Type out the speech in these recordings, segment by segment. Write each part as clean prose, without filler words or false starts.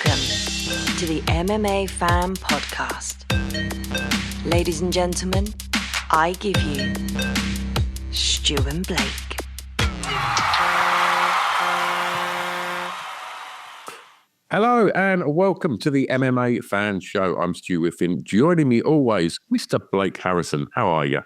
Welcome to the MMA Fan Podcast. Ladies and gentlemen, I give you Stu and Blake. Hello and welcome to the MMA Fan Show. I'm Stu Whiffin. Joining me always, Mr. Blake Harrison. How are you?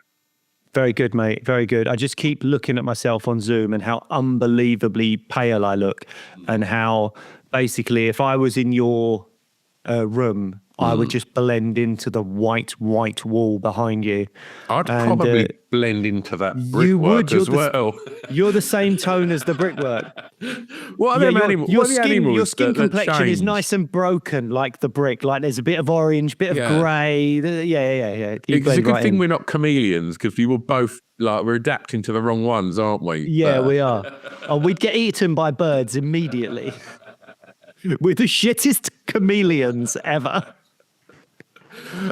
Very good, mate. Very good. I just keep looking at myself on Zoom and how unbelievably pale I look, and how basically if I was in your room, I would just blend into the white wall behind you. I'd probably blend into that brickwork as well. You're the same tone as the brickwork. What are them animals? Your Your skin complexion is nice and broken like the brick. Like there's a bit of orange, bit of grey. Yeah. It's a good thing we're not chameleons, because we were both we're adapting to the wrong ones, aren't we? Yeah, we are. Oh, we'd get eaten by birds immediately. We're the shittest chameleons ever.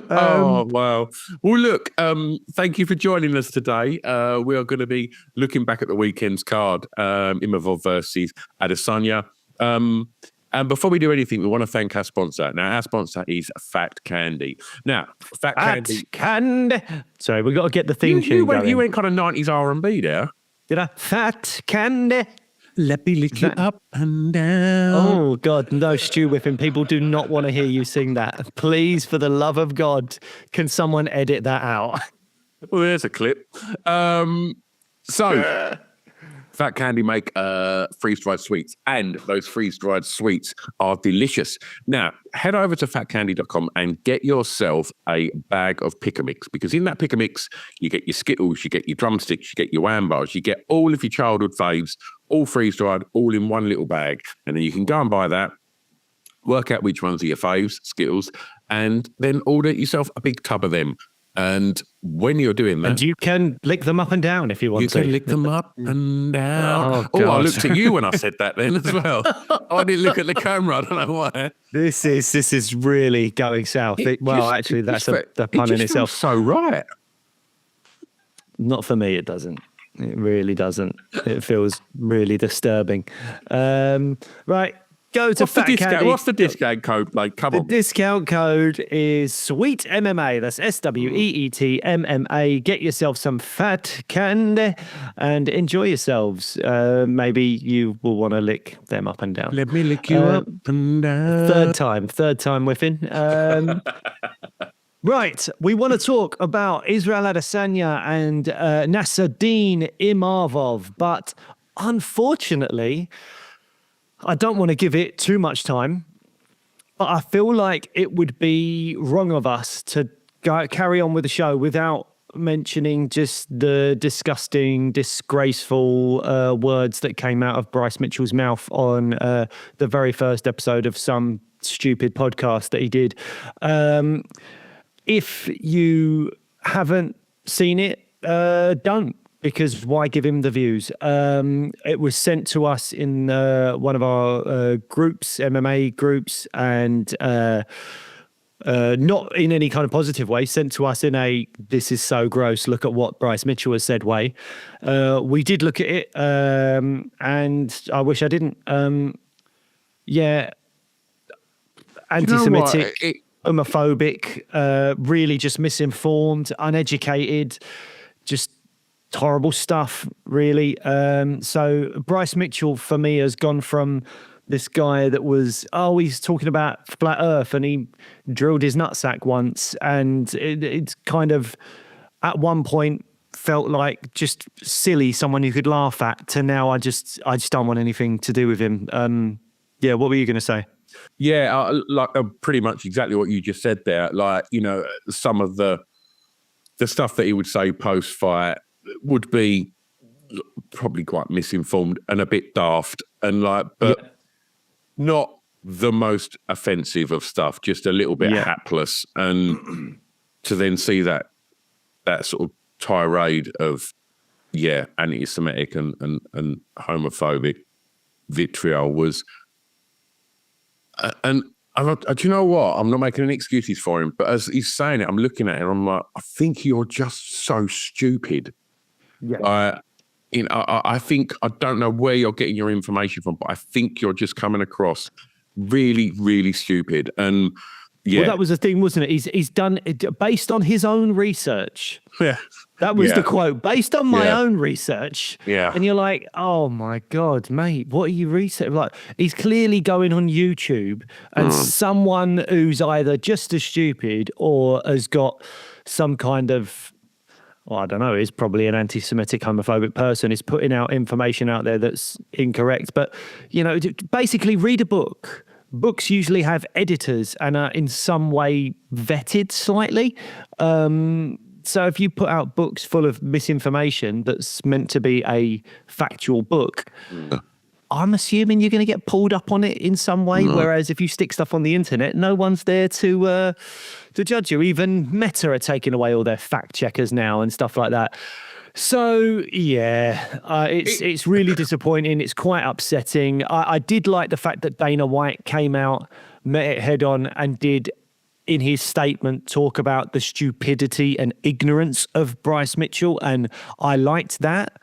Oh, wow. Well, look, thank you for joining us today. We are going to be looking back at the weekend's card, Imavov versus Adesanya. And before we do anything, we want to thank our sponsor. Now, our sponsor is Fat Candy. Now, Fat Candy. Sorry, we've got to get the theme tune going. You went kind of 90s R&B there. Did I? Fat Candy. Let me lick you up and down. Oh, God, no, Stu Whiffin. People do not want to hear you sing that. Please, for the love of God, can someone edit that out? Well, there's a clip. So, Fat Candy make freeze-dried sweets, and those freeze-dried sweets are delicious. Now, head over to fatcandy.com and get yourself a bag of pick-a-mix, because in that pick-a-mix, you get your Skittles, you get your drumsticks, you get your wham bars, you get all of your childhood faves, all freeze-dried, all in one little bag. And then you can go and buy that, work out which ones are your faves, Skittles, and then order yourself a big tub of them. And when you're doing that... And you can lick them up and down if you want to. You can lick them up and down. I looked at you when I said that then as well. I didn't look at the camera. I don't know why. This is really going south. Actually, that's the pun in itself. So right. Not for me, it doesn't. It really doesn't. It feels really disturbing. Right. Go to Fat Candy. What's the discount code? Like, come on. The discount code is Sweet MMA. That's SWEET MMA. Get yourself some Fat Candy and enjoy yourselves. Maybe you will want to lick them up and down. Let me lick you up and down. Third time whiffing. Right, we want to talk about Israel Adesanya and Nasruddin Imavov, but unfortunately, I don't want to give it too much time, but I feel like it would be wrong of us to carry on with the show without mentioning just the disgusting, disgraceful words that came out of Bryce Mitchell's mouth on the very first episode of some stupid podcast that he did. If you haven't seen it, don't. Because why give him the views? It was sent to us in one of our groups, MMA groups, and not in any kind of positive way, sent to us in a, this is so gross, look at what Bryce Mitchell has said way. We did look at it, and I wish I didn't. Anti-Semitic, homophobic, really just misinformed, uneducated, just horrible stuff, really. So Bryce Mitchell, for me, has gone from this guy that was, he's talking about flat earth and he drilled his nutsack once, and it's kind of, at one point, felt like just silly, someone you could laugh at, to now I just don't want anything to do with him. What were you going to say? Yeah, pretty much exactly what you just said there. Like, some of the stuff that he would say post-fight would be probably quite misinformed and a bit daft, and not the most offensive of stuff, just a little bit hapless. And to then see that sort of tirade of anti-Semitic and homophobic vitriol was, and do you know what? I'm not making any excuses for him, but as he's saying it, I'm looking at it and I'm like, I think you're just so stupid. Yeah. I think, I don't know where you're getting your information from, but I think you're just coming across really, really stupid. And yeah, well, that was the thing, wasn't it? He's done it based on his own research. yeah, That was the quote, based on my own research. Yeah. And you're like, oh my God, mate, what are you researching? Like, he's clearly going on YouTube and someone who's either just as stupid or has got some kind of, well, I don't know, is probably an anti-Semitic, homophobic person, is putting out information out there that's incorrect. But, you know, basically read a book. Books usually have editors and are in some way vetted slightly. So if you put out books full of misinformation that's meant to be a factual book, I'm assuming you're going to get pulled up on it in some way. Whereas if you stick stuff on the internet, no one's there to judge you. Even Meta are taking away all their fact checkers now and stuff like that. So yeah, it's really disappointing. It's quite upsetting. I did like the fact that Dana White came out, met it head on, and did, in his statement, talk about the stupidity and ignorance of Bryce Mitchell, and I liked that.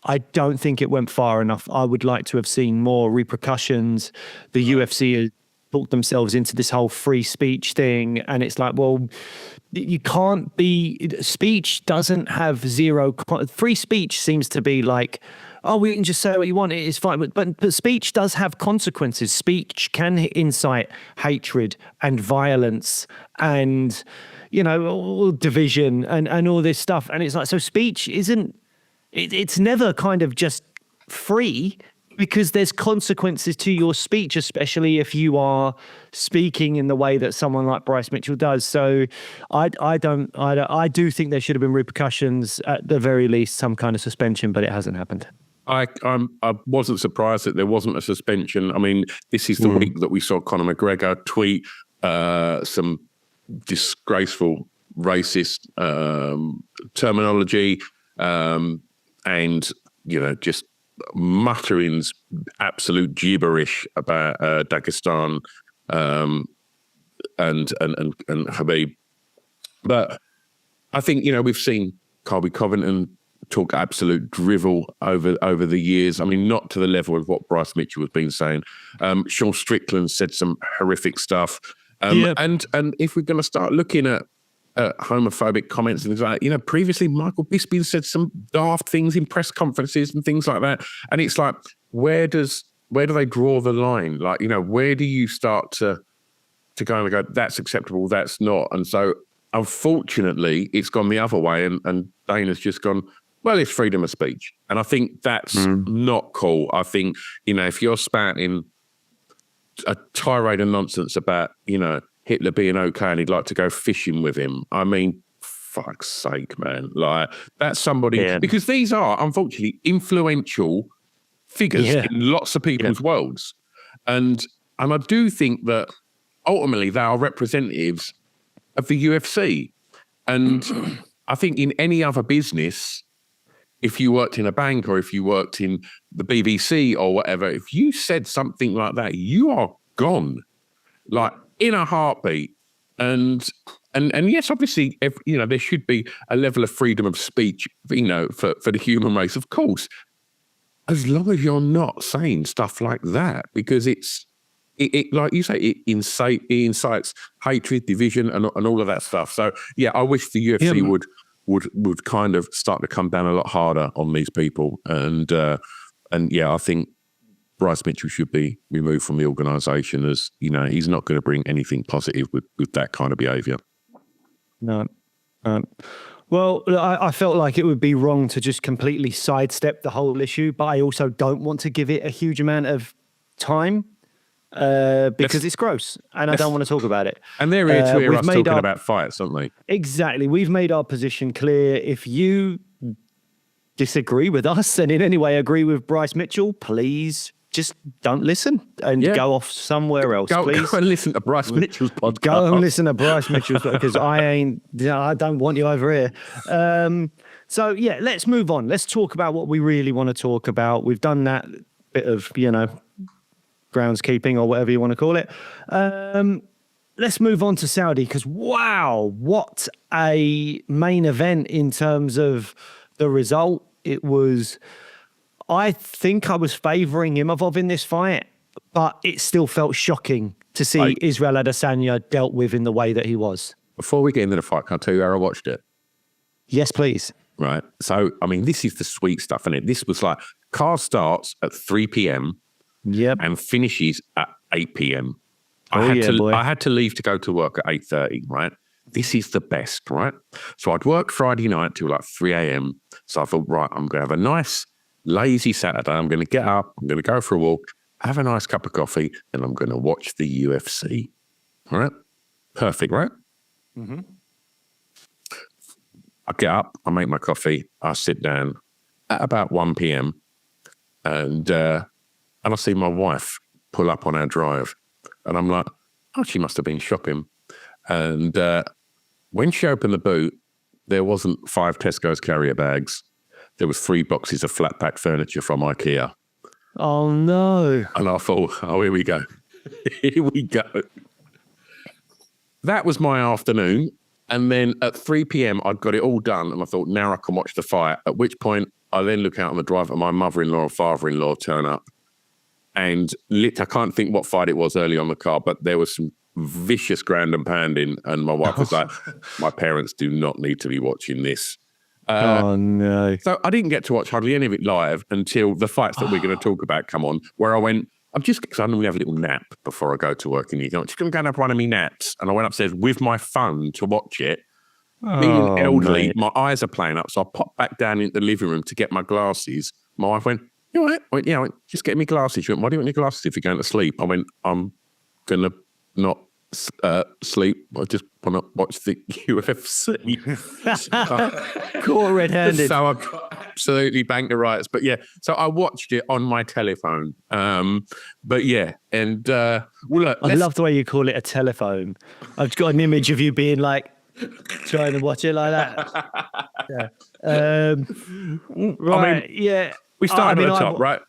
I don't think it went far enough. I would like to have seen more repercussions. The UFC has talked themselves into this whole free speech thing, and it's like, well, you can't be, speech doesn't have zero, free speech seems to be like, oh, we can just say what you want, it is fine. But speech does have consequences. Speech can incite hatred and violence and, you know, all division and all this stuff. And it's like, so speech isn't, it's never kind of just free, because there's consequences to your speech, especially if you are speaking in the way that someone like Bryce Mitchell does. So I do think there should have been repercussions, at the very least, some kind of suspension, but it hasn't happened. I wasn't surprised that there wasn't a suspension. I mean, this is the week that we saw Conor McGregor tweet some disgraceful racist terminology and, you know, just mutterings, absolute gibberish about Dagestan and Khabib. But I think, you know, we've seen Colby Covington talk absolute drivel over the years. I mean, not to the level of what Bryce Mitchell has been saying. Sean Strickland said some horrific stuff. And if we're going to start looking at homophobic comments and things like that, you know, previously Michael Bisping said some daft things in press conferences and things like that. And it's like, where do they draw the line? Like, you know, where do you start to go and go, that's acceptable, that's not? And so, unfortunately, it's gone the other way, and Dana's just gone, well, it's freedom of speech. And I think that's not cool. I think, you know, if you're spouting a tirade of nonsense about, you know, Hitler being okay and he'd like to go fishing with him, I mean, fuck's sake, man. Like, that's somebody, because these are, unfortunately, influential figures in lots of people's worlds. And I do think that ultimately they are representatives of the UFC. And I think in any other business, if you worked in a bank or if you worked in the BBC or whatever, if you said something like that, you are gone, like in a heartbeat. And yes, obviously, you know, there should be a level of freedom of speech, you know, for the human race, of course, as long as you're not saying stuff like that, because it like you say, it incites hatred, division, and all of that stuff. So yeah, I wish the UFC would kind of start to come down a lot harder on these people. And yeah, I think Bryce Mitchell should be removed from the organisation, as, you know, he's not going to bring anything positive with that kind of behaviour. No. Well, I felt like it would be wrong to just completely sidestep the whole issue, but I also don't want to give it a huge amount of time because it's gross and I don't want to talk about it. And they're here to hear us talking about fights, aren't they? Exactly. We've made our position clear. If you disagree with us and in any way agree with Bryce Mitchell, please just don't listen and go off somewhere else, please. Go and listen to Bryce Mitchell's podcast. Go and listen to Bryce Mitchell's podcast, because I don't want you over here. So yeah, let's move on. Let's talk about what we really want to talk about. We've done that bit of, you know, groundskeeping or whatever you want to call it. Let's move on to Saudi, because wow, what a main event in terms of the result. It was, I think I was favouring Imavov in this fight. but it still felt shocking to see Israel Adesanya dealt with in the way that he was. Before we get into the fight, can I tell you how I watched it? Yes, please. Right. So, I mean, this is the sweet stuff, isn't it? This was like, card starts at 3 p.m. Yep. and finishes at 8 p.m. Oh, I had to leave to go to work at 8:30, right? This is the best, right? So I'd work Friday night till like 3 a.m. So I thought, right, I'm going to have a nice, lazy Saturday. I'm going to get up, I'm going to go for a walk, have a nice cup of coffee, and I'm going to watch the UFC. All right? Perfect, right? Mm-hmm. I get up, I make my coffee, I sit down at about 1 p.m. and I see my wife pull up on our drive. And I'm like, oh, she must have been shopping. And when she opened the boot, there wasn't 5 Tesco's carrier bags. There was 3 boxes of flat pack furniture from Ikea. Oh, no. And I thought, oh, here we go. Here we go. That was my afternoon. And then at 3 p.m., I'd got it all done. And I thought, now I can watch the fight. At which point, I then look out on the drive and my mother-in-law and father-in-law turn up. And I can't think what fight it was early on the card, but there was some vicious ground and pounding. And my wife was like, my parents do not need to be watching this. Oh, no. So I didn't get to watch hardly any of it live until the fights that we're going to talk about come on, where I went, because I normally have a little nap before I go to work, and you go, I'm just going to go and have one of my naps. And I went upstairs with my phone to watch it. Being elderly, mate. My eyes are playing up. So I popped back down into the living room to get my glasses. My wife went, you all right? I went, yeah, just get me glasses. She went, why do you want your glasses if you're going to sleep? I went, I'm going to not sleep. I just want to watch the UFC. Caught red-handed. So I got absolutely banged the rights. But yeah, so I watched it on my telephone. But yeah, and well, look, I love the way you call it a telephone. I've got an image of you being like trying to watch it like that. Yeah. Right. I mean, yeah. We started at the top, right?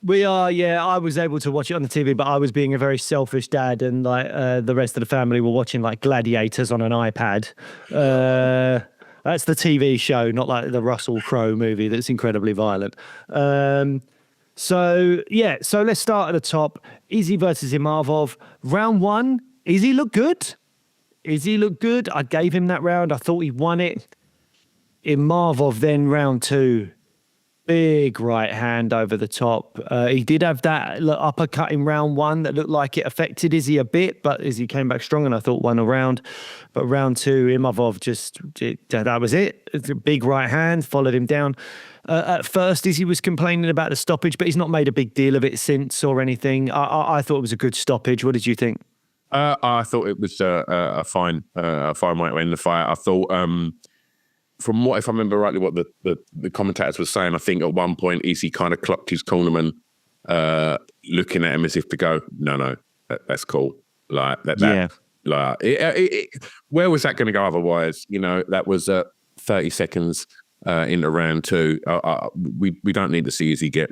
We are, yeah. I was able to watch it on the TV, but I was being a very selfish dad, and like the rest of the family were watching like Gladiators on an iPad. That's the TV show, not like the Russell Crowe movie that's incredibly violent. So let's start at the top. Izzy versus Imavov. Round 1, Izzy looked good. I gave him that round. I thought he won it. Imavov then round 2. Big right hand over the top. He did have that uppercut in round 1 that looked like it affected Izzy a bit, but Izzy came back strong and I thought won a round. But round 2, Imavov that was it. It's a big right hand, followed him down. At first, Izzy was complaining about the stoppage, but he's not made a big deal of it since or anything. I thought it was a good stoppage. What did you think? I thought it was a fine way to end the fight. I thought... from what, if I remember rightly, what the commentators were saying, I think at one point Izzy kind of clocked his cornerman, looking at him as if to go, no, that's cool. Like that, yeah. Like where was that going to go otherwise? You know, that was 30 seconds into round 2. We don't need to see Izzy get,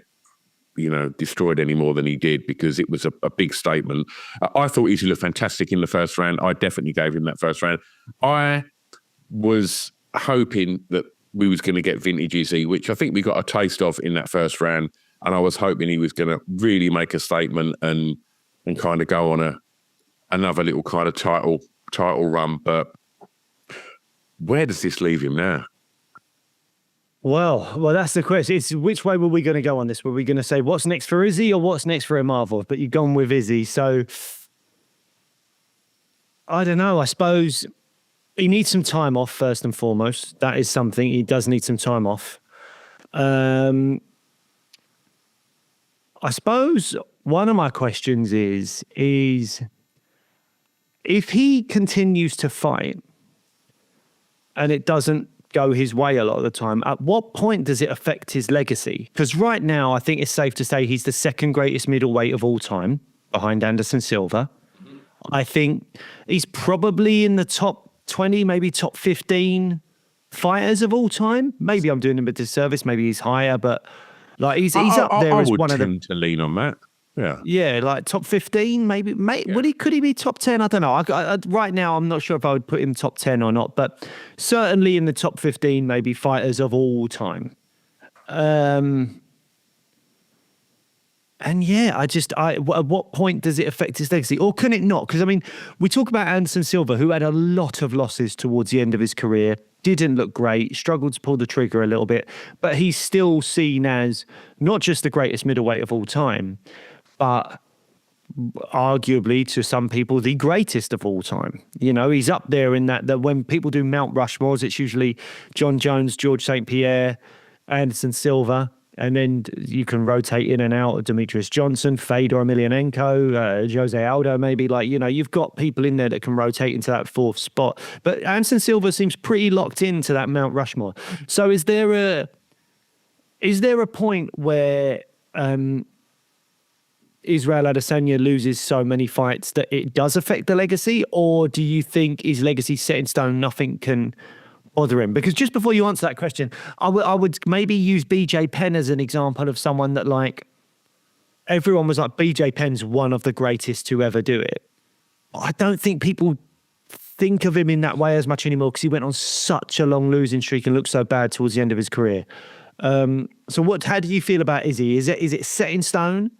destroyed any more than he did, because it was a big statement. I thought Izzy looked fantastic in the first round. I definitely gave him that first round. I was hoping that we was going to get vintage Izzy, which I think we got a taste of in that first round, and I was hoping he was going to really make a statement and kind of go on another little kind of title run. But where does this leave him now? Well, that's the question. It's which way were we going to go on this? Were we going to say what's next for Izzy or what's next for Imavov? But you've gone with Izzy, so I don't know. I suppose he needs some time off, first and foremost. That is something. He does need some time off. I suppose one of my questions is if he continues to fight and it doesn't go his way a lot of the time, at what point does it affect his legacy? Because right now, I think it's safe to say he's the second greatest middleweight of all time, behind Anderson Silva. I think he's probably in the top 20, maybe top 15 fighters of all time. Maybe I'm doing him a disservice. Maybe he's higher, but like he's up there as one of them. I would tend to lean on that. Yeah, like top 15, maybe. Could he be top 10? I don't know. Right now, I'm not sure if I would put him top 10 or not, but certainly in the top 15, maybe fighters of all time. And yeah, at what point does it affect his legacy? Or can it not? Because, I mean, we talk about Anderson Silva, who had a lot of losses towards the end of his career, didn't look great, struggled to pull the trigger a little bit, but he's still seen as not just the greatest middleweight of all time, but arguably to some people the greatest of all time. You know, he's up there in that when people do Mount Rushmores, it's usually John Jones, George St. Pierre, Anderson Silva, and then you can rotate in and out of Demetrius Johnson, Fedor Emelianenko, Jose Aldo, maybe. Like, you know, you've got people in there that can rotate into that fourth spot, but Anderson Silva seems pretty locked into that Mount Rushmore. So is there a point where Israel Adesanya loses so many fights that it does affect the legacy? Or do you think his legacy set in stone, nothing can bother him? Because just before you answer that question, I would maybe use BJ Penn as an example of someone that, like, everyone was like, BJ Penn's one of the greatest to ever do it. I don't think people think of him in that way as much anymore because he went on such a long losing streak and looked so bad towards the end of his career. So how do you feel about Izzy? Is it set in stone?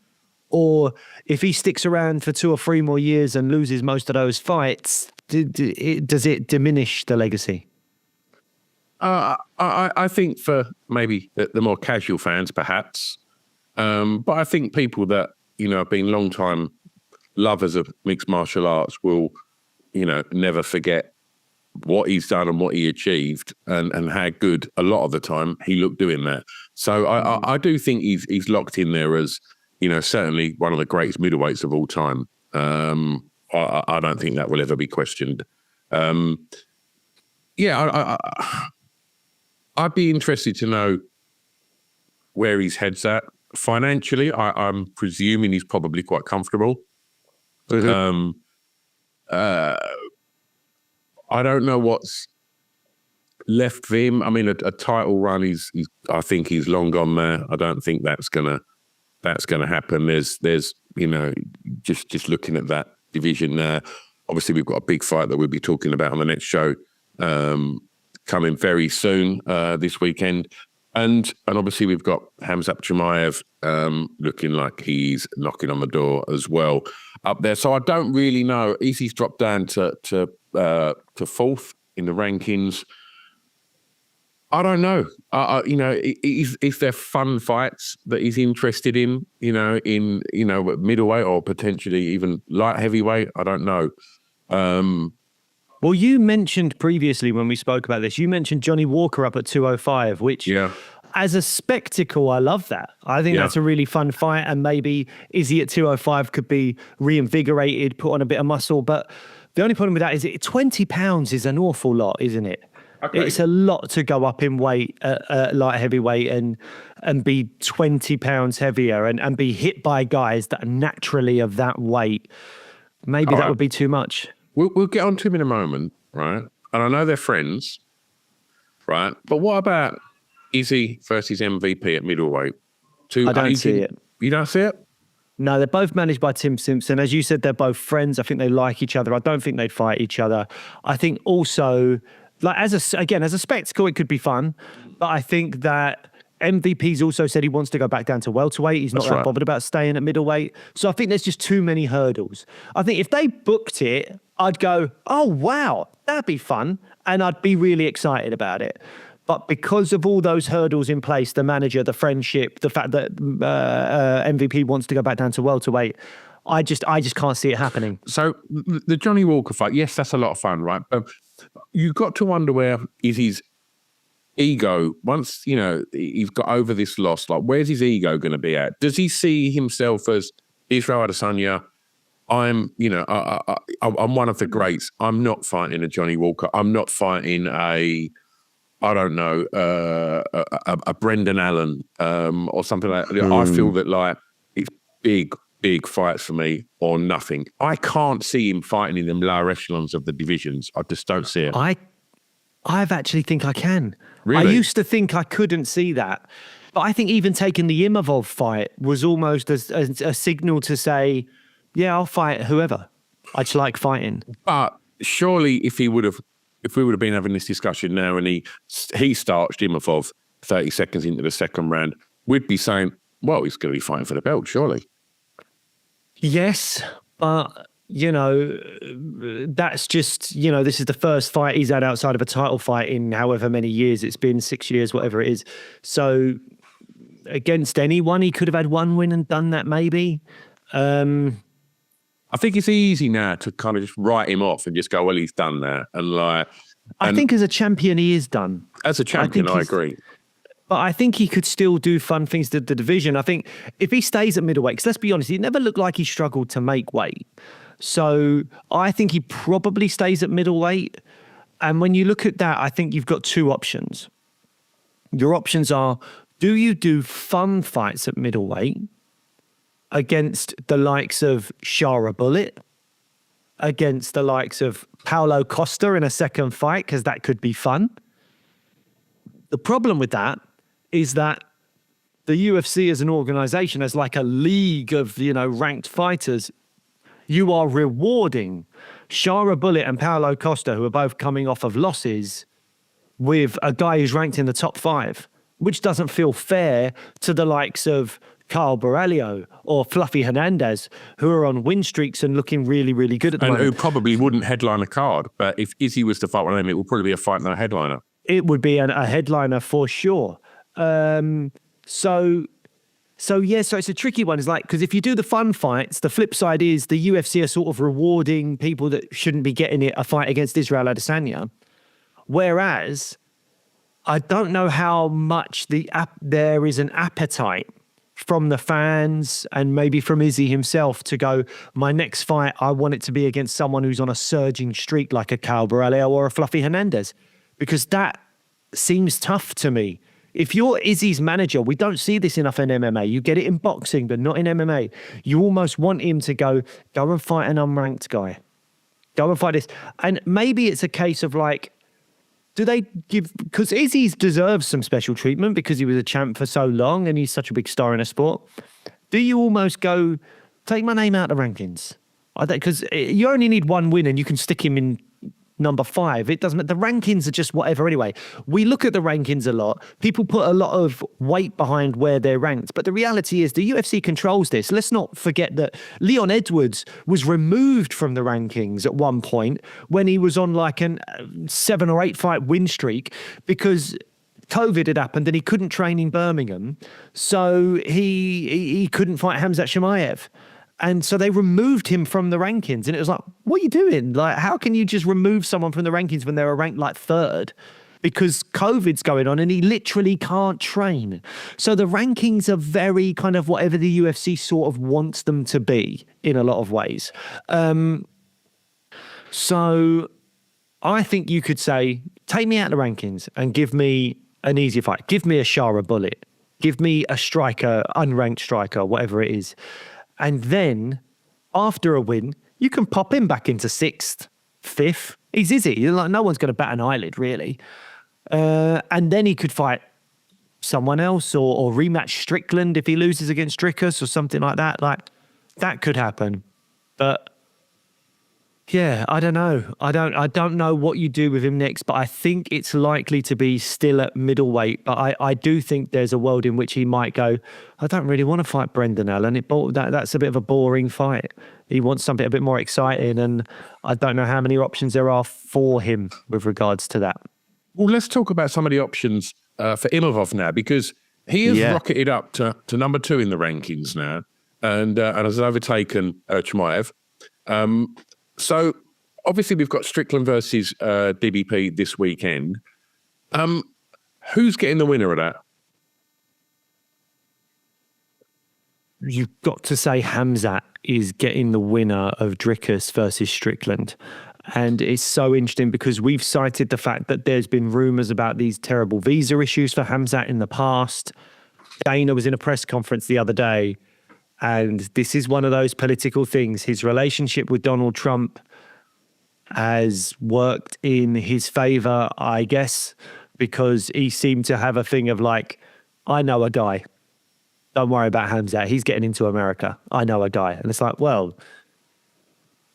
Or if he sticks around for 2 or 3 more years and loses most of those fights, does it diminish the legacy? I think for maybe the more casual fans, perhaps. But I think people that, you know, have been long-time lovers of mixed martial arts will, you know, never forget what he's done and what he achieved and how good a lot of the time he looked doing that. So I do think he's locked in there as, you know, certainly one of the greatest middleweights of all time. I don't think that will ever be questioned. I'd be interested to know where his head's at financially. I'm presuming he's probably quite comfortable. Mm-hmm. I don't know what's left for him. I mean, a title run, I think he's long gone there. I don't think that's gonna happen. There's you know, just looking at that division there. Obviously, we've got a big fight that we'll be talking about on the next show coming very soon this weekend, and obviously we've got Khamzat Chimaev looking like he's knocking on the door as well up there. So I don't really know. Izzy's dropped down to 4th in the rankings. I don't know. You know, is there fun fights that he's interested in? You know, in middleweight or potentially even light heavyweight. I don't know. Well, you mentioned previously when we spoke about this, you mentioned Johnny Walker up at 205, which, as a spectacle, I love that. I think that's a really fun fight, and maybe Izzy at 205 could be reinvigorated, put on a bit of muscle. But the only problem with that is 20 pounds is an awful lot, isn't it? Okay. It's a lot to go up in weight at light heavyweight and be 20 pounds heavier and be hit by guys that are naturally of that weight. Maybe that would be too much. We'll get on to him in a moment, right? And I know they're friends, right? But what about Izzy versus MVP at middleweight? I don't see it. You don't see it? No, they're both managed by Tim Simpson. As you said, they're both friends. I think they like each other. I don't think they'd fight each other. I think also, like, as a spectacle, it could be fun. But I think that MVP's also said he wants to go back down to welterweight. He's not that bothered about staying at middleweight. So I think there's just too many hurdles. I think if they booked it, I'd go, oh, wow, that'd be fun. And I'd be really excited about it. But because of all those hurdles in place, the manager, the friendship, the fact that MVP wants to go back down to welterweight, I just can't see it happening. So the Johnny Walker fight, yes, that's a lot of fun, right? But you've got to wonder where is his ego once, you know, he's got over this loss. Like, where's his ego going to be at? Does he see himself as Israel Adesanya? I'm one of the greats. I'm not fighting a Johnny Walker. I'm not fighting a Brendan Allen or something like that. I feel that, like, it's big fights for me or nothing. I can't see him fighting in the lower echelons of the divisions. I just don't see it. I actually think I can. Really? I used to think I couldn't see that. But I think even taking the Imavov fight was almost a signal to say, yeah, I'll fight whoever. I just like fighting. But surely if we would have been having this discussion now and he starched Imavov 30 seconds into the second round, we'd be saying, well, he's going to be fighting for the belt, surely. Yes, but that's just, this is the first fight he's had outside of a title fight in however many years it's been, 6 years, whatever it is. So against anyone, he could have had one win and done that maybe. I think it's easy now to kind of just write him off and just go, well, he's done that. I think as a champion, he is done. As a champion, I agree. But I think he could still do fun things to the division. I think if he stays at middleweight, because let's be honest, he never looked like he struggled to make weight. So I think he probably stays at middleweight. And when you look at that, I think you've got two options. Your options are, do you do fun fights at middleweight against the likes of Shara Bullet, against the likes of Paulo Costa in a second fight, because that could be fun? The problem with that is that the UFC as an organization, as like a league of, ranked fighters, you are rewarding Shara Bullet and Paulo Costa, who are both coming off of losses, with a guy who's ranked in the top 5, which doesn't feel fair to the likes of Carl Borrello or Fluffy Hernandez, who are on win streaks and looking really, really good at the moment. And who probably wouldn't headline a card, but if Izzy was to fight one of them, it would probably be a fight, no headliner. It would be a headliner for sure. So it's a tricky one. It's like, because if you do the fun fights, the flip side is the UFC are sort of rewarding people that shouldn't be getting a fight against Israel Adesanya. Whereas I don't know how much there is an appetite from the fans and maybe from Izzy himself to go, my next fight, I want it to be against someone who's on a surging streak like a Cal Borrello or a Fluffy Hernandez, because that seems tough to me. If you're Izzy's manager, we don't see this enough in MMA. You get it in boxing, but not in MMA. You almost want him to go and fight an unranked guy. Go and fight this. And maybe it's a case of like, do they give, because Izzy's deserves some special treatment because he was a champ for so long and he's such a big star in a sport. Do you almost go, take my name out of the rankings? Because you only need one win and you can stick him in number 5. It doesn't, the rankings are just whatever anyway. We look at the rankings a lot. People put a lot of weight behind where they're ranked. But the reality is the UFC controls this. Let's not forget that Leon Edwards was removed from the rankings at one point when he was on like a 7 or 8 fight win streak because COVID had happened and he couldn't train in Birmingham. So he couldn't fight Khamzat Chimaev. And so they removed him from the rankings. And it was like, what are you doing? Like, how can you just remove someone from the rankings when they're ranked like 3rd? Because COVID's going on and he literally can't train. So the rankings are very kind of whatever the UFC sort of wants them to be in a lot of ways. So I think you could say, take me out of the rankings and give me an easy fight. Give me a Shara Bullet. Give me a striker, unranked striker, whatever it is. And then, after a win, you can pop him back into 6th, 5th. He's Izzy. Like, no one's going to bat an eyelid, really. And then he could fight someone else or rematch Strickland if he loses against Strickus or something like that. Like, that could happen. But, yeah, I don't know. I don't know what you do with him next, but I think it's likely to be still at middleweight. But I do think there's a world in which he might go, I don't really want to fight Brendan Allen. That's a bit of a boring fight. He wants something a bit more exciting, and I don't know how many options there are for him with regards to that. Well, let's talk about some of the options for Imavov now, because he has rocketed up to number 2 in the rankings now and has overtaken Chimaev. So, obviously, we've got Strickland versus DBP this weekend. Who's getting the winner of that? You've got to say Khamzat is getting the winner of Dricus versus Strickland. And it's so interesting because we've cited the fact that there's been rumours about these terrible visa issues for Khamzat in the past. Dana was in a press conference the other day, and this is one of those political things. His relationship with Donald Trump has worked in his favour, I guess, because he seemed to have a thing of like, I know a guy. Don't worry about Khamzat. He's getting into America. I know a guy. And it's like, well,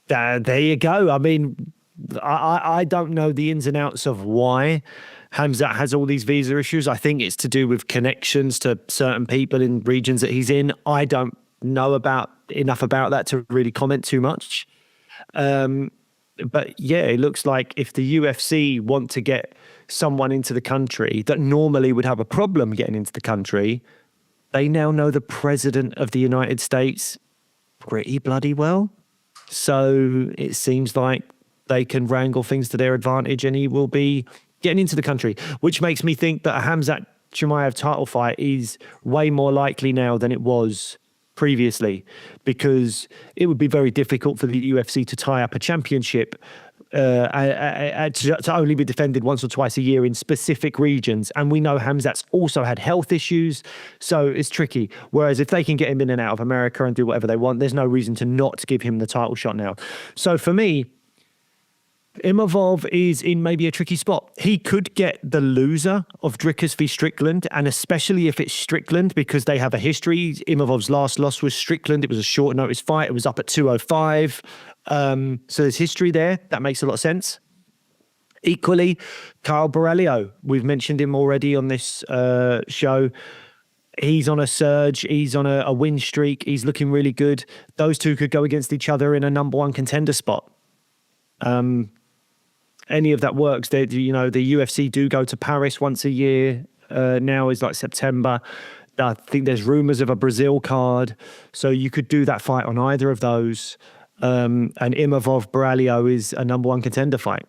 there you go. I mean, I don't know the ins and outs of why Khamzat has all these visa issues. I think it's to do with connections to certain people in regions that he's in. I don't know enough about that to really comment too much. But yeah, it looks like if the UFC want to get someone into the country that normally would have a problem getting into the country, they now know the president of the United States pretty bloody well. So it seems like they can wrangle things to their advantage and he will be getting into the country, which makes me think that a Khamzat Chimaev title fight is way more likely now than it was previously, because it would be very difficult for the UFC to tie up a championship to only be defended once or twice a year in specific regions. And we know Khamzat's also had health issues, so it's tricky. Whereas if they can get him in and out of America and do whatever they want, there's no reason to not give him the title shot now. So for me, Imavov is in maybe a tricky spot. He could get the loser of Dricus v Strickland, and especially if it's Strickland, because they have a history. Imavov's last loss was Strickland. It was a short notice fight. It was up at 205. So there's history there. That makes a lot of sense. Equally, Kyle Borrelio. We've mentioned him already on this show. He's on a surge. He's on a win streak. He's looking really good. Those two could go against each other in a number one contender spot. Any of that works. The UFC do go to Paris once a year. Now is like September. I think there's rumors of a Brazil card. So you could do that fight on either of those. And Imavov Borrelio is a number one contender fight.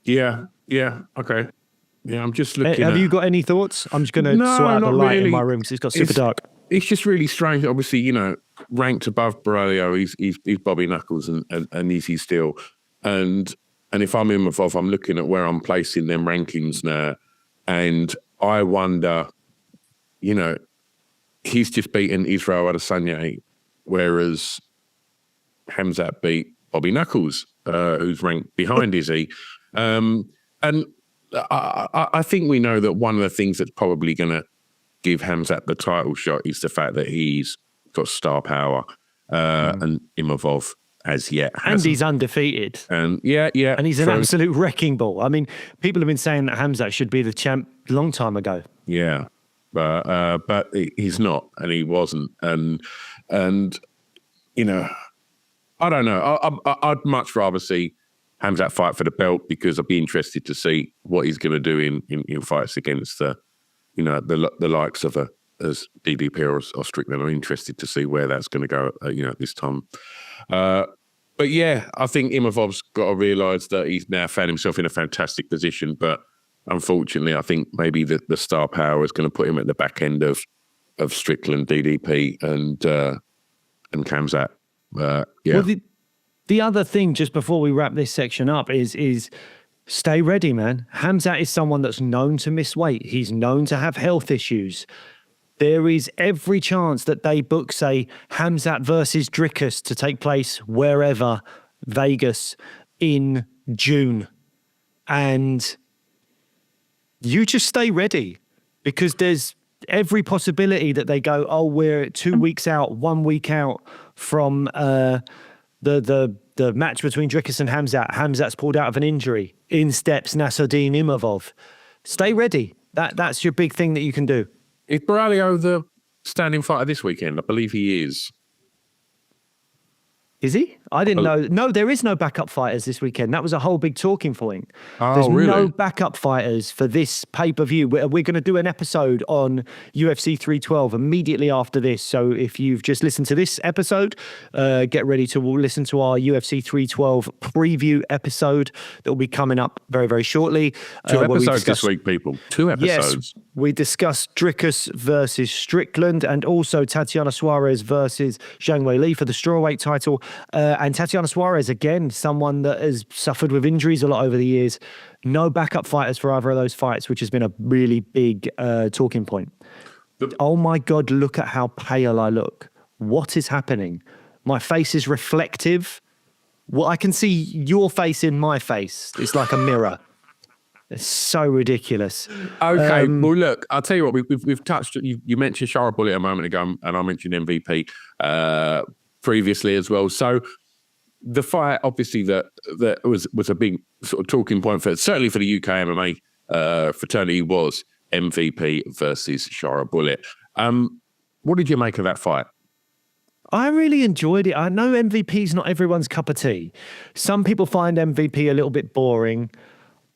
Yeah. Okay. Yeah, I'm just looking Have you got any thoughts? I'm just going to sort out the light in my room because it's got super dark. It's just really strange. Obviously, ranked above Borrelio, he's Bobby Knuckles and Izzy still. And if I'm Imavov, I'm looking at where I'm placing them rankings now. And I wonder, he's just beaten Israel Adesanya, whereas Khamzat beat Bobby Knuckles, who's ranked behind Izzy. And I think we know that one of the things that's probably going to give Khamzat the title shot is the fact that he's got star power, and Imavov as yet hasn't. And he's undefeated. And and he's an absolute wrecking ball. I mean, people have been saying that Khamzat should be the champ a long time ago. Yeah, but he's not, and he wasn't, and I don't know. I'd much rather see Khamzat fight for the belt, because I'd be interested to see what he's going to do in fights against the likes of as DDP or Strickland. I'm interested to see where that's going to go. At this time. But yeah, I think Imavov's got to realise that he's now found himself in a fantastic position. But unfortunately, I think maybe the star power is going to put him at the back end of Strickland, DDP, and Khamzat. Yeah. Well, the other thing, just before we wrap this section up, is stay ready, man. Khamzat is someone that's known to miss weight. He's known to have health issues. There is every chance that they book, say, Khamzat versus Dricus to take place wherever, Vegas, in June. And you just stay ready, because there's every possibility that they go, oh, we're 2 weeks out, 1 week out from the match between Dricus and Khamzat. Khamzat's pulled out of an injury. In steps Nassourdine Imavov. Stay ready. That's your big thing that you can do. Is Borrelio the standing fighter this weekend? I believe he is. Is he? I didn't know. No, there is no backup fighters this weekend. That was a whole big talking point. Oh, There's really? no backup fighters for this pay-per-view. We're going to do an episode on UFC 312 immediately after this. So if you've just listened to this episode, get ready to listen to our UFC 312 preview episode that will be coming up very, very shortly. 2 episodes this week, people. 2 episodes. Yes, we discussed Dricus versus Strickland, and also Tatiana Suarez versus Zhang Weili for the strawweight title. And Tatiana Suarez, again, someone that has suffered with injuries a lot over the years. No backup fighters for either of those fights, which has been a really big talking point. Oh my God, look at how pale I look. What is happening? My face is reflective. Well, I can see your face in my face. It's like a mirror. It's so ridiculous. Okay, well, look, I'll tell you what, we've touched, you mentioned Shara Bullet a moment ago, and I mentioned MVP previously as well. So the fight, obviously, that was a big sort of talking point certainly for the UK MMA fraternity, was MVP versus Shara Bullet. What did you make of that fight? I really enjoyed it. I know MVP is not everyone's cup of tea. Some people find MVP a little bit boring.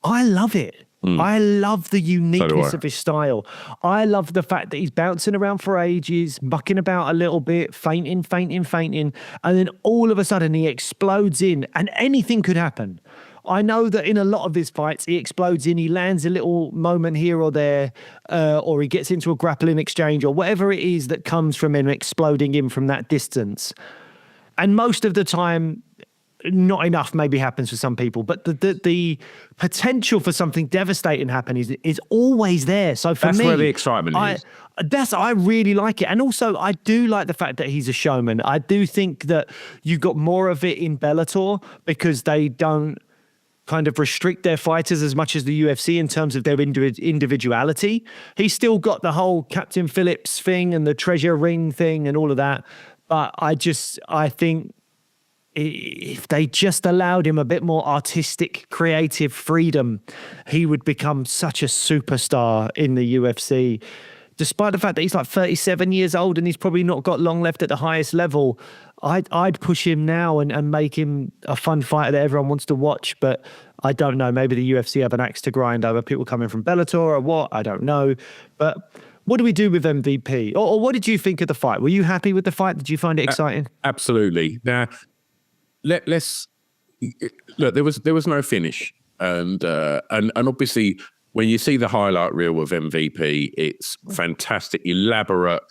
I love it. I love the uniqueness of his style. I love the fact that he's bouncing around for ages, mucking about a little bit, fainting, and then all of a sudden he explodes in, and anything could happen. I know that in a lot of his fights, he explodes in, he lands a little moment here or there, or he gets into a grappling exchange or whatever it is that comes from him exploding in from that distance. And most of the time, not enough maybe happens for some people, but the potential for something devastating happen is always there. So for me, that's where the excitement is. I really like it. And also I do like the fact that he's a showman. I do think that you got more of it in Bellator because they don't kind of restrict their fighters as much as the UFC in terms of their individuality. He's still got the whole Captain Phillips thing and the treasure ring thing and all of that. But I think if they just allowed him a bit more artistic, creative freedom, he would become such a superstar in the UFC. Despite the fact that he's like 37 years old and he's probably not got long left at the highest level, I'd push him now and make him a fun fighter that everyone wants to watch. But I don't know. Maybe the UFC have an axe to grind over people coming from Bellator or what? I don't know. But what do we do with MVP? Or what did you think of the fight? Were you happy with the fight? Did you find it exciting? Absolutely. Now, let's look. There was no finish, and obviously when you see the highlight reel of MVP, it's fantastic, elaborate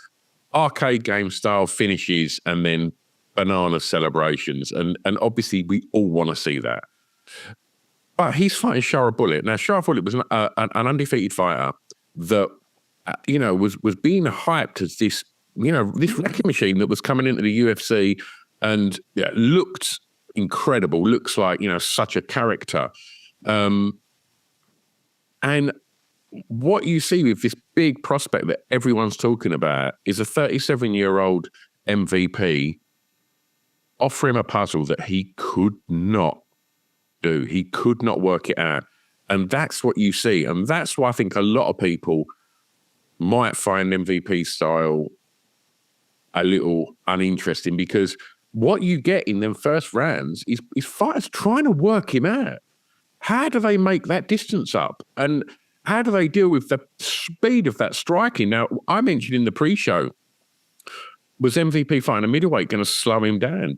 arcade game style finishes, and then banana celebrations, and obviously we all want to see that. But he's fighting Shara Bullet. Now, Shara Bullet was an undefeated fighter that was being hyped as this this wrecking machine that was coming into the UFC. And looked incredible, looks like, such a character. And what you see with this big prospect that everyone's talking about is a 37-year-old MVP offer him a puzzle that he could not do. He could not work it out. And that's what you see. And that's why I think a lot of people might find MVP style a little uninteresting, because what you get in them first rounds is fighters trying to work him out. How do they make that distance up? And how do they deal with the speed of that striking? Now, I mentioned in the pre-show, was MVP fighting a middleweight going to slow him down,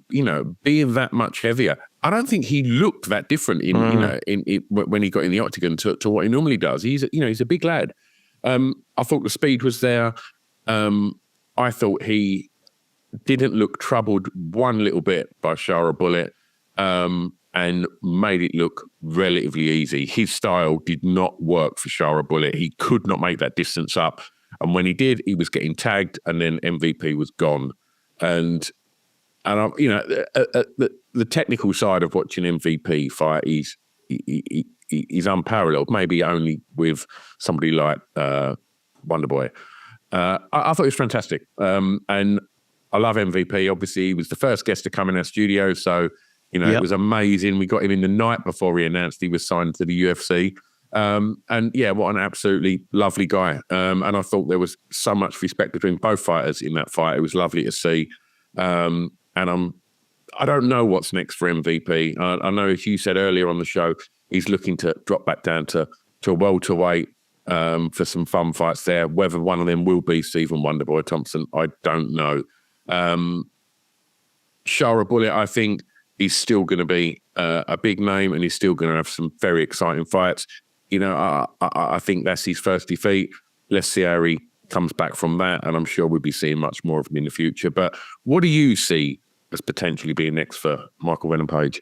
being that much heavier? I don't think he looked that different when he got in the octagon to what he normally does. He's a big lad. I thought the speed was there. I thought he didn't look troubled one little bit by Shara Bullet, and made it look relatively easy. His style did not work for Shara Bullet. He could not make that distance up. And when he did, he was getting tagged, and then MVP was gone. And the technical side of watching MVP fight is unparalleled, maybe only with somebody like Wonderboy. I thought it was fantastic. And I love MVP. Obviously, he was the first guest to come in our studio. So, It was amazing. We got him in the night before he announced he was signed to the UFC. What an absolutely lovely guy. And I thought there was so much respect between both fighters in that fight. It was lovely to see. And I don't know what's next for MVP. I know, as you said earlier on the show, he's looking to drop back down to a welterweight for some fun fights there. Whether one of them will be Stephen Wonderboy Thompson, I don't know. Shara Bullet, I think, is still going to be a big name, and he's still going to have some very exciting fights. I think that's his first defeat. Let's see how he comes back from that, and I'm sure we'll be seeing much more of him in the future. But what do you see as potentially being next for Michael Venom Page?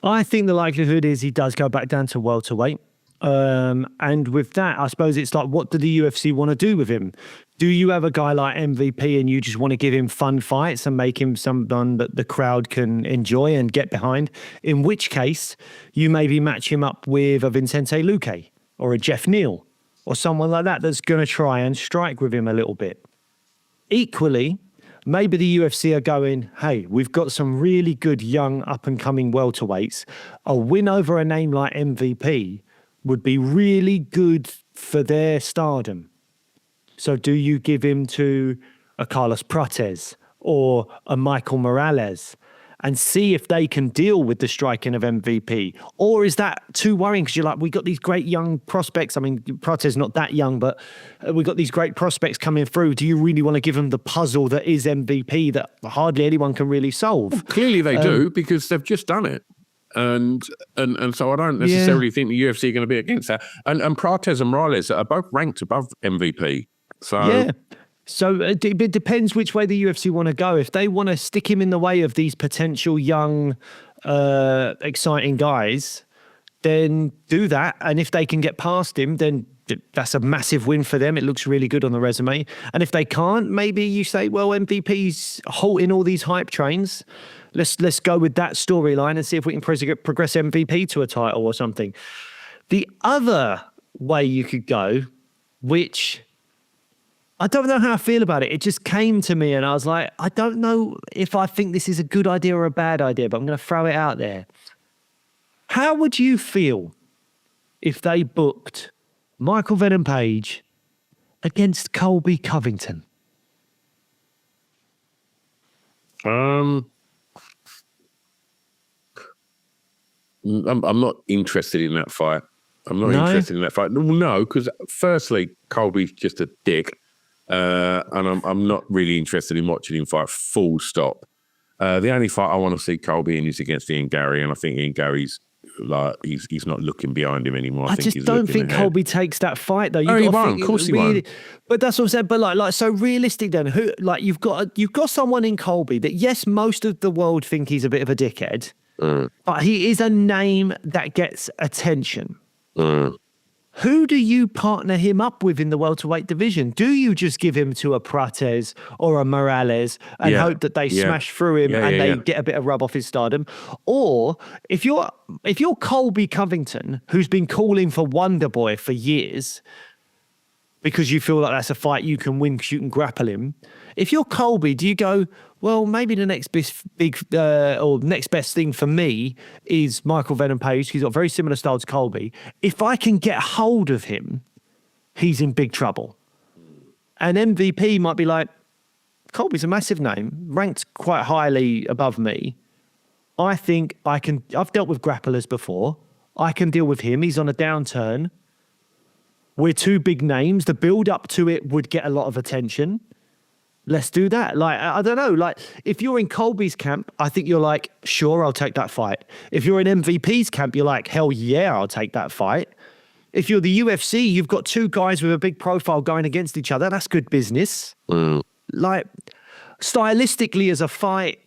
I think the likelihood is he does go back down to welterweight. And with that, I suppose it's like, what do the UFC want to do with him? Do you have a guy like MVP and you just want to give him fun fights and make him someone that the crowd can enjoy and get behind? In which case, you maybe match him up with a Vicente Luque or a Jeff Neal or someone like that that's going to try and strike with him a little bit. Equally, maybe the UFC are going, hey, we've got some really good young up-and-coming welterweights. A win over a name like MVP would be really good for their stardom. So do you give him to a Carlos Prates or a Michael Morales and see if they can deal with the striking of MVP? Or is that too worrying? Because you're like, we got these great young prospects. I mean, Prates not that young, but we got these great prospects coming through. Do you really want to give them the puzzle that is MVP that hardly anyone can really solve? Well, clearly they do, because they've just done it. And so I don't necessarily think the UFC are going to be against that. And Prates and Morales are both ranked above MVP. So yeah. So it depends which way the UFC want to go. If they want to stick him in the way of these potential young, exciting guys, then do that. And if they can get past him, then that's a massive win for them. It looks really good on the resume. And if they can't, maybe you say, well, MVP's halting all these hype trains. Let's go with that storyline and see if we can progress MVP to a title or something. The other way you could go, which I don't know how I feel about it. It just came to me and I was like, I don't know if I think this is a good idea or a bad idea, but I'm going to throw it out there. How would you feel if they booked Michael Venom Page against Colby Covington? I'm not interested in that fight. I'm not interested in that fight. No, because firstly, Colby's just a dick. And I'm not really interested in watching him fight, full stop. The only fight I want to see Colby in is against Ian Gary, and I think Ian Gary's like he's not looking behind him anymore. I think just don't think ahead. Colby takes that fight though. He won't. Of course he won't. But that's what I'm saying. But like so realistic then. Who like you've got someone in Colby that yes, most of the world think he's a bit of a dickhead, but he is a name that gets attention. Who do you partner him up with in the welterweight division? Do you just give him to a Prates or a Morales and hope that they smash through him and they get a bit of rub off his stardom? Or if you're Colby Covington, who's been calling for Wonder Boy for years, because you feel like that's a fight you can win because you can grapple him. If you're Colby, do you go, well, maybe the next next best thing for me is Michael Venom Page. He's got a very similar style to Colby. If I can get hold of him, he's in big trouble. And MVP might be like, Colby's a massive name, ranked quite highly above me. I think I've dealt with grapplers before. I can deal with him. He's on a downturn. We're two big names. The build up to it would get a lot of attention. Let's do that. Like, I don't know. Like, if you're in Colby's camp, I think you're like, sure, I'll take that fight. If you're in MVP's camp, you're like, hell yeah, I'll take that fight. If you're the UFC, you've got two guys with a big profile going against each other. That's good business. Like, stylistically as a fight,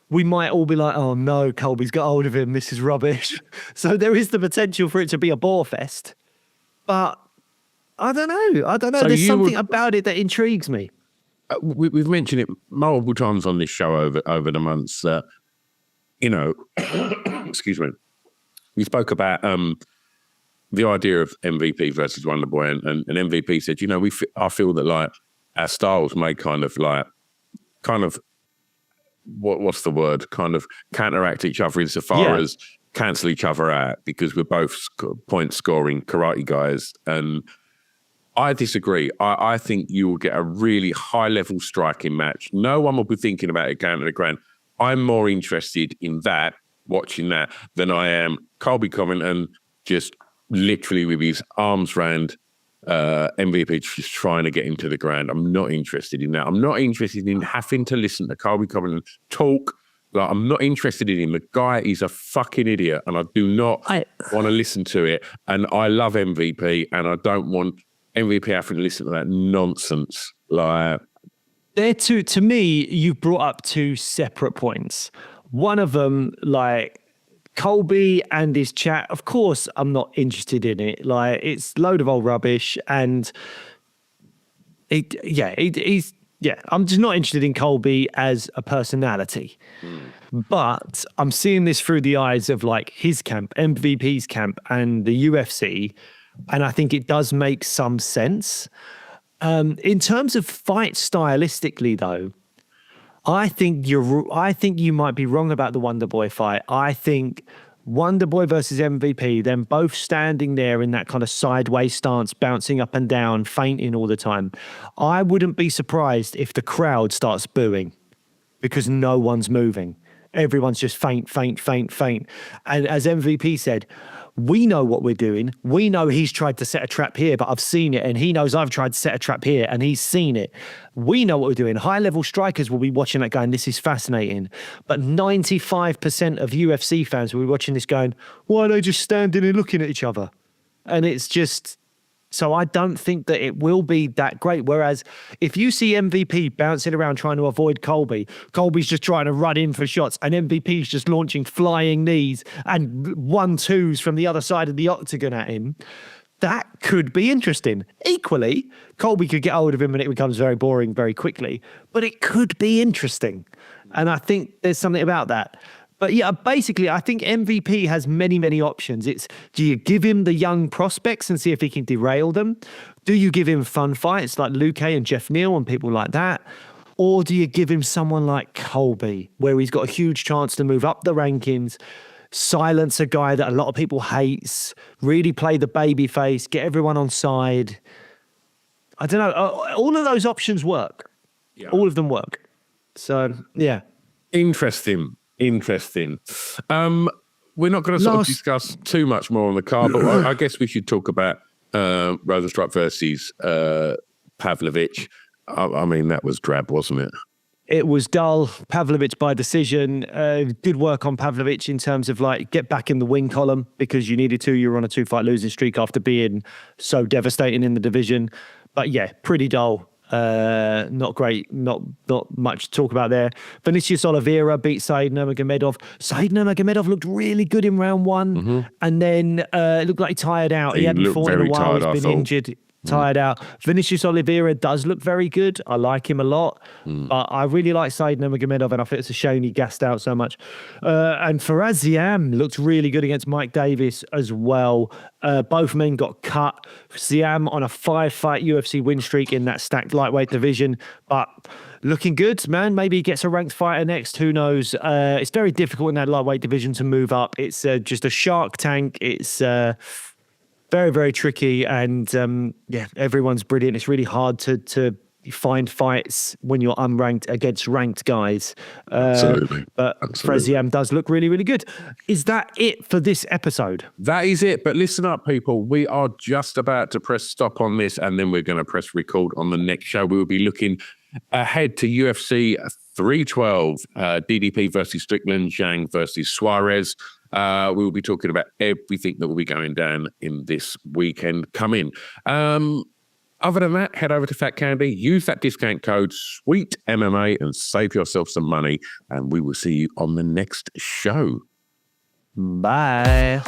we might all be like, oh no, Colby's got hold of him. This is rubbish. So there is the potential for it to be a bore fest. But I don't know. So there's something about it that intrigues me. We've mentioned it multiple times on this show over the months that, excuse me, we spoke about the idea of MVP versus Wonder Boy, and MVP said, I feel that like our styles may kind of what's the word? Kind of counteract each other insofar as cancel each other out, because we're both point scoring karate guys. And I disagree. I think you will get a really high level striking match. No one will be thinking about it going to the ground. I'm more interested in that, watching that, than I am Colby Covington just literally with his arms round MVP just trying to get him to the ground. I'm not interested in that. I'm not interested in having to listen to Colby Covington talk. Like, I'm not interested in him. The guy is a fucking idiot, and I do not want to listen to it. And I love MVP, and I don't want MVP having to listen to that nonsense. Like, to me, you brought up two separate points. One of them, like, Colby and his chat, of course, I'm not interested in it. Like, it's a load of old rubbish, and I'm just not interested in Colby as a personality. But I'm seeing this through the eyes of like his camp, MVP's camp, and the UFC, and I think it does make some sense. In terms of fight stylistically, though, I think you might be wrong about the Wonder Boy fight. I think Wonderboy versus MVP, them both standing there in that kind of sideways stance, bouncing up and down, fainting all the time. I wouldn't be surprised if the crowd starts booing because no one's moving. Everyone's just faint, faint, faint, faint. And as MVP said, we know what we're doing. We know he's tried to set a trap here, but I've seen it. And he knows I've tried to set a trap here and he's seen it. We know what we're doing. High-level strikers will be watching that going, this is fascinating. But 95% of UFC fans will be watching this going, why are they just standing and looking at each other? And it's just... So I don't think that it will be that great. Whereas if you see MVP bouncing around trying to avoid Colby, Colby's just trying to run in for shots and MVP's just launching flying knees and 1-2s from the other side of the octagon at him, that could be interesting. Equally, Colby could get hold of him and it becomes very boring very quickly, but it could be interesting. And I think there's something about that. But yeah, basically, I think MVP has many, many options. It's, do you give him the young prospects and see if he can derail them? Do you give him fun fights like Luque and Jeff Neal and people like that? Or do you give him someone like Colby, where he's got a huge chance to move up the rankings, silence a guy that a lot of people hates, really play the baby face, get everyone on side? I don't know. All of those options work. Yeah. All of them work. So, yeah. Interesting. We're not going to sort of discuss too much more on the card, but I guess we should talk about Rosenstruck versus Pavlovich. I mean, that was drab, wasn't it? It was dull. Pavlovich by decision. Good work on Pavlovich in terms of like get back in the win column because you needed to. You were on a 2-fight losing streak after being so devastating in the division. But yeah, pretty dull. Not great, not much to talk about there. Vinicius Oliveira beat Said Nurmagomedov. Said Nurmagomedov looked really good in round one, and then it looked like he tired out. He hadn't fought in a while. He's been injured. Tired out. Vinicius Oliveira does look very good. I like him a lot. But I really like Said Nurmagomedov, and I think it's a shame he gassed out so much. And Faraz Ziam looked really good against Mike Davis as well. Both men got cut. Ziam on a 5-fight UFC win streak in that stacked lightweight division. But looking good, man. Maybe he gets a ranked fighter next. Who knows? It's very difficult in that lightweight division to move up. It's just a shark tank. It's... very, very tricky, and yeah, everyone's brilliant. It's really hard to find fights when you're unranked against ranked guys. Absolutely. But Freziam does look really, really good. Is that it for this episode? That is it. But listen up, people. We are just about to press stop on this, and then we're going to press record on the next show. We will be looking ahead to UFC 312, DDP versus Strickland, Zhang versus Suarez. We will be talking about everything that will be going down in this weekend coming. Other than that, head over to Fat Candy, use that discount code SWEETMMA and save yourself some money. And we will see you on the next show. Bye.